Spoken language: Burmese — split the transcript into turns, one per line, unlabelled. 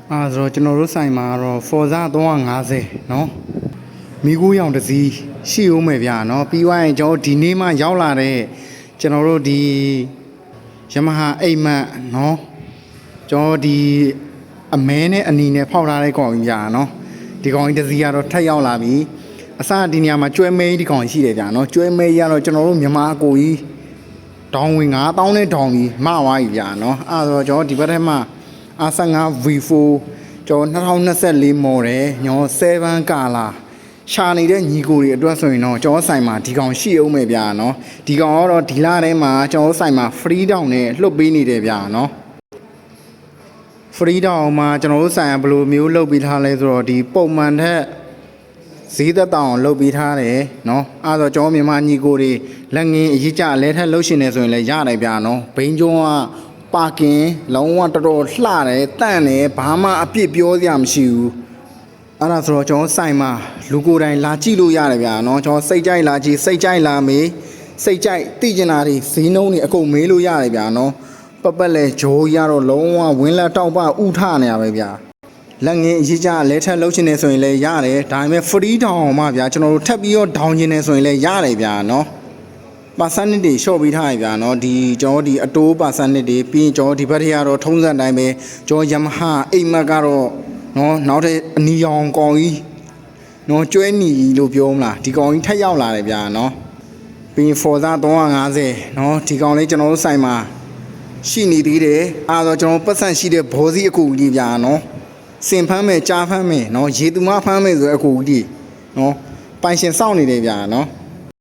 ဆိုတော့ကျွန်တော်တို့ဆိုင်မှာတော့ Forza 350เนาะမိကူးရောင်တစ်စီးရှိဦးမယ်ဗျာเนาะပြီးသွားရင်ကျွန်တော်ဒီနေ့မှရောက်လာတဲ့ကျွန်တော်တို့ဒီ Yamaha 8မှတ်เนาะကျွန်တော်ဒီအမဲနဲ့အနီနဲ့ဖောက်ထားတဲ့ကောင်ကြီးဗျာเนาะဒီကောင်ကြီးတစ်စီးကတော့ထပ်ရောက်လာပြီအစဒီနေရာမှာကျွဲမဲဒီကောင်ရှိတယ်ဗျာเนาะကျွဲမဲကြီးကတော့ကျွန်တော်တို့မြန်မာအကိုကြီးတောင်းဝင်9000နဲ့တောင်းပြီးမဝါးကြီးဗျာเนาะအဲ့တော့ကျွန်တော်ဒီဘက်ထဲမှာ R55 V4 ကျွန်တော်2024 model ညော7 color ရှာနေတဲ့ညီကိုတွေအတွက်ဆိုရင်တော့ကျွန်တော်ဆိုင်မှာဒီကောင်ရှိအောင်မယ်ဗျာเนาะဒီကောင်ကတော့ဒီလထဲမှာကျွန်တော်ဆိုင်မှာ free down နဲ့လွှတ်ပေးနေတယ်ဗျာเนาะ free down မှာကျွန်တော်တို့ဆိုင်ကဘယ်လိုမျိုးလုပ်ပေးထားလဲဆိုတော့ဒီပုံမှန်ထက်ဈေးသက်တောင်လုပ်ပေးထားတယ်เนาะအဲ့တော့ကျွန်တော်မြန်မာညီကိုတွေလက်ငင်းအရေးကြလဲထက်လှုပ်ရှင်နေဆိုရင်လည်းရတယ်ဗျာเนาะဘိန်းကျွန်းကပါကင်လုံးဝတော်တော်လှတယ်တန့်တယ်ဘာမှအပြစ်ပြောစရာမရှိဘူးအဲ့ဒါဆိုတော့ကျွန်တော်ဆိုင်မှာလူကိုယ်တိုင်လာကြည့်လို့ရတယ်ဗျာเนาะကျွန်တော်စိတ်ကြိုက်လာကြည့်စိတ်ကြိုက်လာမေးစိတ်ကြိုက်သိကျင်တာတွေဈေးနှုန်းတွေအကုန်မေးလို့ရတယ်ဗျာเนาะပတ်လဲဂျိုးရတော့လုံးဝဝင်းလက်တောက်ပဥထနေရပဲဗျာလက်ငင်းအရေးကြလဲထက်လှုပ်ရှင်နေဆိုရင်လည်းရတယ်ဒါပေမဲ့ free down မှဗျာကျွန်တော်တို့ထပ်ပြီးတော့ down ခြင်းနေဆိုရင်လည်းရတယ်ဗျာเนาะpercentage တွေ short ပေးထားရဗျာเนาะဒီကျွန်တော်ဒီအတိုး percentage တွေပြီးရင်ကျွန်တော်ဒီဘက်ထဲကတော့ထုံးစံတိုင်းပဲကျွန်တော် Yamaha အိမ်မက်ကတော့เนาะနောက်တဲ့အနီရောင်ကောင်ကြီးเนาะကျွဲနီလို့ပြောမလားဒီကောင်ကြီးထက်ရောက်လာတယ်ဗျာเนาะပြီးရင် Forza 350เนาะဒီကောင်လေးကျွန်တော်တို့ဆိုင်မှာရှိနေသေးတယ်အားတော့ကျွန်တော်ပတ်စံရှိတဲ့ဘောစီအကူကြီးဗျာเนาะစင်ဖမ်းမယ်ကြားဖမ်းမယ်เนาะရေသူမဖမ်းမယ်ဆိုတဲ့အကူကြီးเนาะပိုင်ရှင်စောင့်နေတယ်ဗျာเนาะ